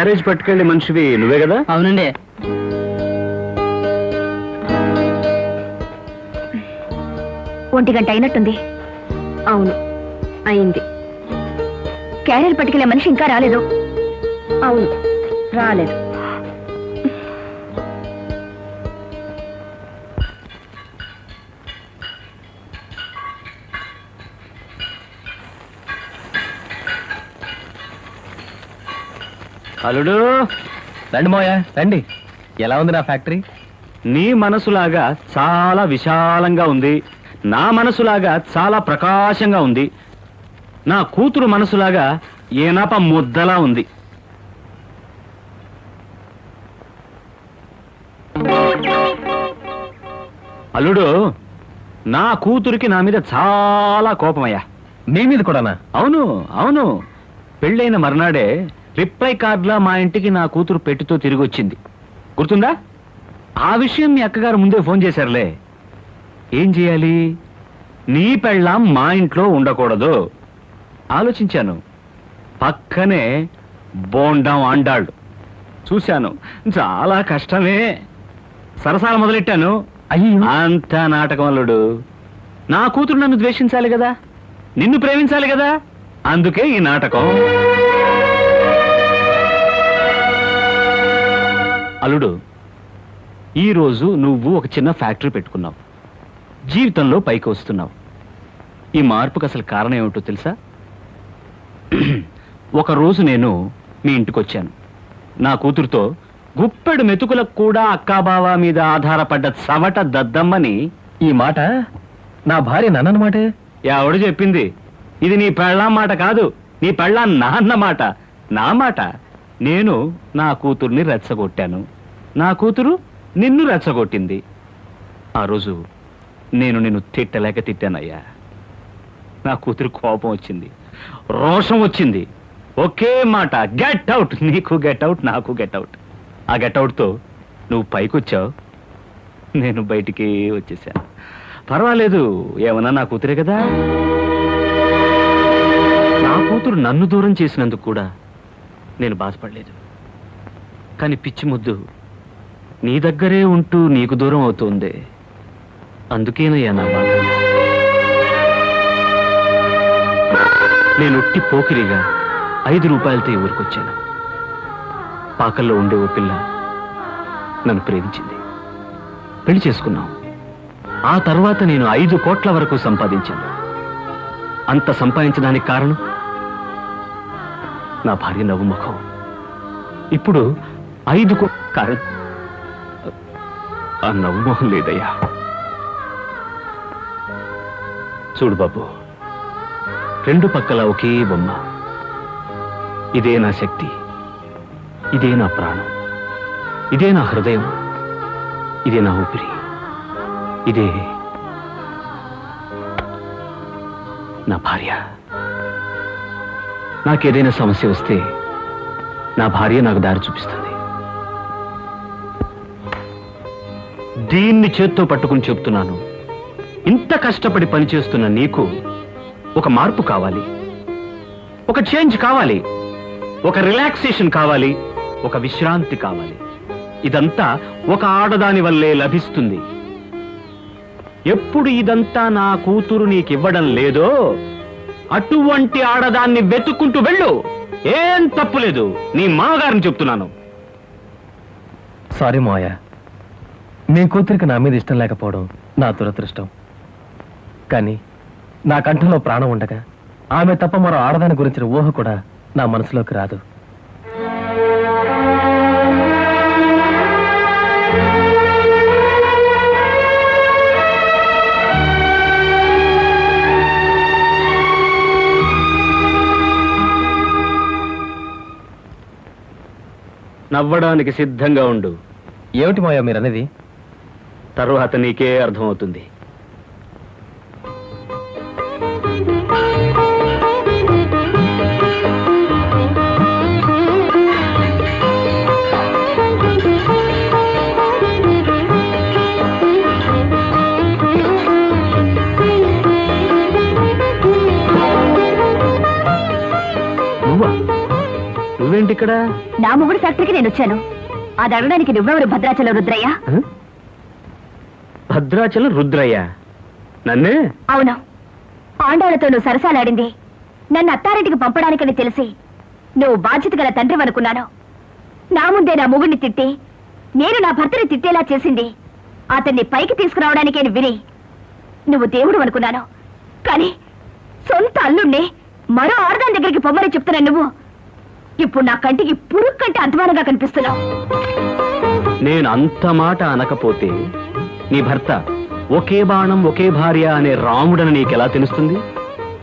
Carriage పట్టుకెళ్ళి మనిషివి నువ్వే కదా? అవునండి. ఒంటి గంట అయినట్టుంది. అవును, అయింది. క్యారియర్ పట్టుకెళ్ళే మనిషి ఇంకా రాలేదు. అవును, రాలేదు. అల్లుడు, రండి మోయా రండి. ఎలా ఉంది నా ఫ్యాక్టరీ? నీ మనసులాగా చాలా విశాలంగా ఉంది, నా మనసులాగా చాలా ప్రకాశంగా ఉంది, నా కూతురు మనసులాగా ఏనాప ముద్దలా ఉంది. అల్లుడు, నా కూతురికి నా మీద చాలా కోపమయ్యా. నీ మీద కూడానా? అవును అవును, పెళ్ళైన మర్నాడే రిప్లై కార్డులా మా ఇంటికి నా కూతురు పెట్టితో తిరిగి వచ్చింది. గుర్తుందా? ఆ విషయం మీ అక్కగారు ముందే ఫోన్ చేశారులే. ఏం చేయాలి? నీ పెళ్ళాం మా ఇంట్లో ఉండకూడదు. ఆలోచించాను. పక్కనే బోండం అండాళ్ళు చూశాను. చాలా కష్టమే. సరసాల మొదలెట్టాను. అయ్యో, అంత నాటకం అల్లుడు. నా కూతురు నన్ను ద్వేషించాలి కదా, నిన్ను ప్రేమించాలి కదా, అందుకే ఈ నాటకం. అల్లుడు, ఈరోజు నువ్వు ఒక చిన్న ఫ్యాక్టరీ పెట్టుకున్నావు, జీవితంలో పైకి వస్తున్నావు. ఈ మార్పుకు అసలు కారణం ఏమిటో తెలుసా? ఒకరోజు నేను మీ ఇంటికి వచ్చాను. నా కూతురుతో గుప్పెడు మెతుకులకు కూడా అక్కాబావా మీద ఆధారపడ్డ చవట దద్దమ్మని. ఈ మాట నా భార్య నన్నమాట. ఎవడు చెప్పింది? ఇది నీ పెళ్ళాం మాట కాదు, నీ పెళ్ళాం నాన్న మాట, నా మాట. నేను నా కూతుర్ని రెచ్చగొట్టాను, నా కూతురు నిన్ను రెచ్చగొట్టింది. ఆ రోజు నేను నిన్ను తిట్టలేక తిట్టానయ్యా. నా కూతురు కోపం వచ్చింది, రోషం వచ్చింది. ఒకే మాట, గెట్ అవుట్. నీకు గెట్ అవుట్, నాకు గెట్ అవుట్. ఆ గెట్ అవుట్తో నువ్వు పైకొచ్చావు, నేను బయటికి వచ్చేసాను. పర్వాలేదు, ఏమన్నా నా కూతురే కదా. నా కూతురు నన్ను దూరం చేసినందుకు కూడా నేను బాధపడలేదు. కానీ పిచ్చి ముద్దు నీ దగ్గరే ఉంటూ నీకు దూరం అవుతుంది, అందుకేనయ్యా నా బాధ. నేను ఒట్టి పోకిరిగా 5 రూపాయలతో ఈ ఊరికొచ్చాను. పాకల్లో ఉండే ఓ పిల్ల నన్ను ప్రేమించింది, పెళ్లి చేసుకున్నాం. ఆ తర్వాత నేను 5 కోట్ల వరకు సంపాదించాను. అంత సంపాదించడానికి కారణం నా భార్య నవ్వు ముఖం. ఇప్పుడు 5 కారణం ఆ నవ్వు మొహం లేదయ్యా. చూడు బాబు, 2 పక్కల ఒకే బొమ్మ. ఇదే నా శక్తి, ఇదే నా ప్రాణం, ఇదే నా హృదయం, ఇదే నా ఊపిరి, ఇదే నా భార్య. నాకేదైనా సమస్య వస్తే నా భార్య నాకు దారి చూపిస్తుంది. దీన్ని చేత్తో పట్టుకుని చెప్తున్నాను, ఇంత కష్టపడి పనిచేస్తున్న నీకు ఒక మార్పు కావాలి, ఒక చేంజ్ కావాలి, ఒక రిలాక్సేషన్ కావాలి, ఒక విశ్రాంతి కావాలి. ఇదంతా ఒక ఆడదాని వల్లే లభిస్తుంది. ఎప్పుడు ఇదంతా నా కూతురు నీకివ్వడం లేదో అటువంటి ఆడదాన్ని వెతుక్కుంటూ వెళ్ళు. ఏం తప్పులేదు, నీ మామగారిని చెప్తున్నాను. సారీ మోయ, నీ కూతురికి నా మీద ఇష్టం లేకపోవడం నా దురదృష్టం. కానీ నా కంఠంలో ప్రాణం ఉండగా ఆమె తప్ప మరో ఆడదాని గురించిన ఊహ కూడా నా మనసులోకి రాదు. నవ్వడానికి సిద్ధంగా ఉండు. ఏమిటి మోయ మీరనేది? తరువాత నీకే అర్థమవుతుంది. నువ్వేంటి నువ్వేంటి ఇక్కడ నా మొగుడు ఫ్యాక్టరీకి నేను వచ్చాను. అది అడగడానికి నువ్వెవరు భద్రాచలం రుద్రయ్య? భద్రాచలం రుద్రయ్య నన్నే? అవును, పాండవులతో నువ్వు సరసాలాడింది నన్ను అత్తారింటికి పంపడానికని తెలిసి నువ్వు బాధ్యత గల తండ్రి అనుకున్నాను. నా ముందే నా మొగుడిని తిట్టి నేను నా భర్తని తిట్టేలా చేసింది అతన్ని పైకి తీసుకురావడానికే విని నువ్వు దేవుడు అనుకున్నాను. కానీ సొంత అల్లుణ్ణి మరో ఆడదాని దగ్గరికి పొమ్మని చెప్తున్నా నువ్వు ఇప్పుడు నా కంటికి పురుగు కంటే అధ్వానంగా కనిపిస్తున్నావు. నేను అంత మాట అనకపోతే నీ భర్త ఒకే బాణం ఒకే భార్య అనే రాముడని నీకెలా తెలుస్తుంది?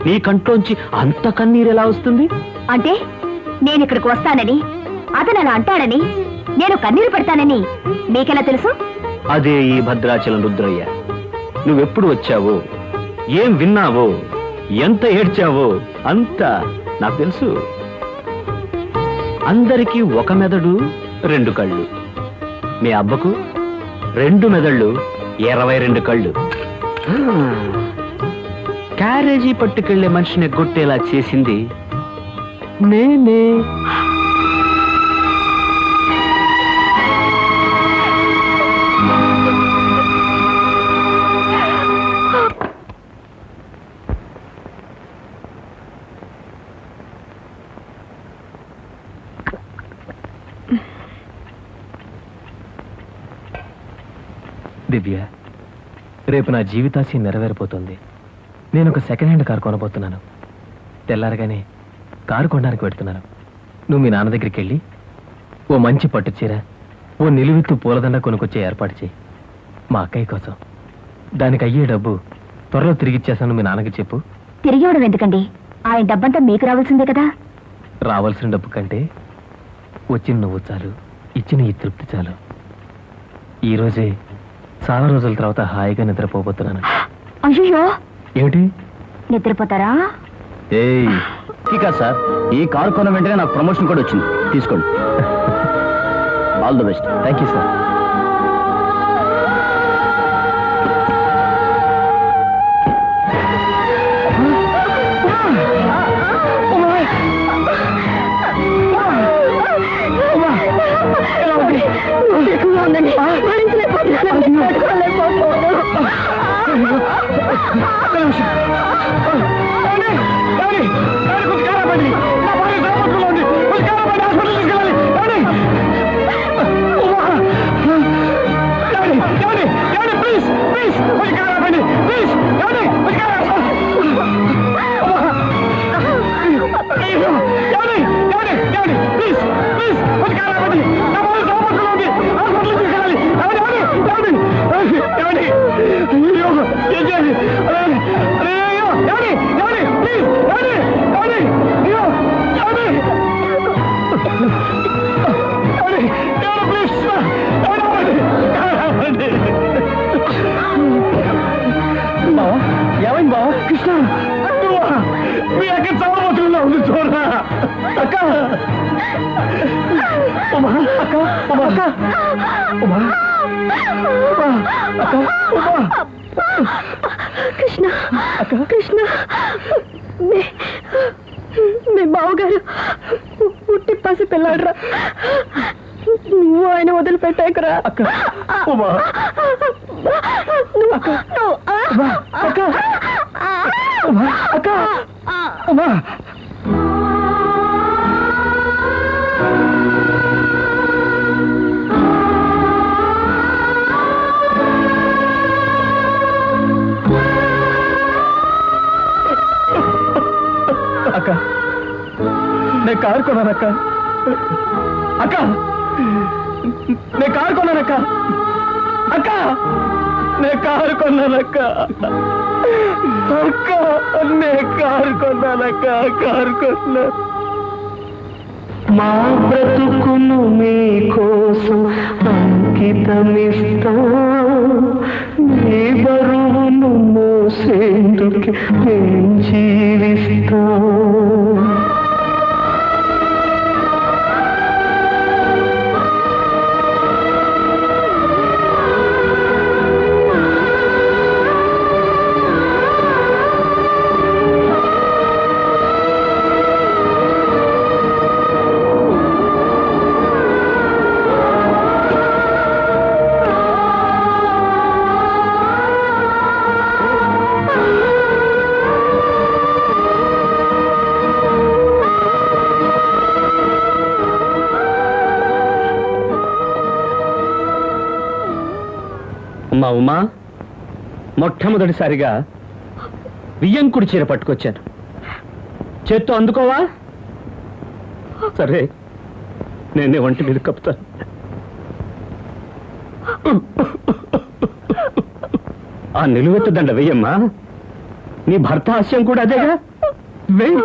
నీ కంట్లోంచి అంత కన్నీరు ఎలా వస్తుంది? అంటే నేను ఇక్కడికి వస్తానని అతను అలా అంటాడని నేను కన్నీరు పెడతానని మీకెలా తెలుసు? అదే ఈ భద్రాచలం రుద్రయ్య. నువ్వెప్పుడు వచ్చావో, ఏం విన్నావో, ఎంత ఏడ్చావో అంతా నాకు తెలుసు. అందరికీ ఒక మెదడు 2 కళ్ళు, మీ అబ్బకు 2 మెదళ్ళు 22 కళ్ళు. క్యారేజీ పట్టుకెళ్లే మనిషిని ఎగ్గొట్టేలా చేసింది నేనే. దివ్య, రేపు నా జీవితాశయం నెరవేరిపోతుంది. నేను ఒక సెకండ్ హ్యాండ్ కారు కొనబోతున్నాను. తెల్లారగానే కారు కొనడానికి పెడుతున్నాను. నువ్వు మీ నాన్న దగ్గరికి వెళ్ళి ఓ మంచి పట్టు చీర, ఓ నిలువెత్తు పూలదండ కొనుక్కొచ్చే ఏర్పాటు చేయి. మా అక్కయ్య కోసం. దానికి అయ్యే డబ్బు త్వరలో తిరిగిచ్చేసాను మీ నాన్నకి చెప్పు. తిరిగి ఇవ్వడం ఎందుకండి? ఆయన డబ్బంతా మీకు రావాల్సిందే కదా. రావాల్సిన డబ్బు కంటే వచ్చిన నువ్వు చాలు, ఇచ్చిన ఈ తృప్తి చాలు. ఈరోజే చాలా రోజుల తర్వాత హాయిగా నిద్రపోబోతున్నాను. అయ్యో, ఏమిటి నిద్రపోతారా? ఇక సార్, ఈ కారు కొన్న వెంటనే నాకు ప్రమోషన్ కూడా వచ్చింది. తీసుకోండి. All the best. Thank you sir. ఎక్కువగా ఉందండి, భరించలేకపోతున్నాను, తట్టుకోలేకపోతున్నాను. ఏమైంది బావ? కృష్ణ, మీ అక్క చాలా బతుకుల్లో ఉంది చూడరా. అక్క, ఉమా, అక్క, ఉమా, అక్క, ఉమా, అక్క, ఉమా. కృష్ణ, కృష్ణ, మీ బావగారు పుట్టి పసి పిల్లాడరా. నువ్వు ఆయన వదిలిపెట్టాకరా. అక్క, ఉమా, అక్క, అక్క, అక్క, ఉమా. అక్క, నేను కారు కొన్నానక్క. అక్క, నేను కారు కొన్నానక్క. అక్క, నేను కారు కొన్నానక్క. అక్క, నేను కారు కొన్నానక్క. కారు కొన్నా. మా బ్రతుకును మీకోసం అంకితమిస్తా, మీ బరువును మోసేందుకు మేం జీవిస్తా. అమ్మా ఉమా, మొట్టమొదటిసారిగా వియ్యంకుడి చీర పట్టుకొచ్చాను. చేత్తో అందుకోవా? సరే, నేనే ఒంటి మీద కప్పుతాను. ఆ నిలువెత్తు దండ వెయ్యమ్మా. నీ భర్త హాస్యం కూడా అదేగా. వెయ్యి.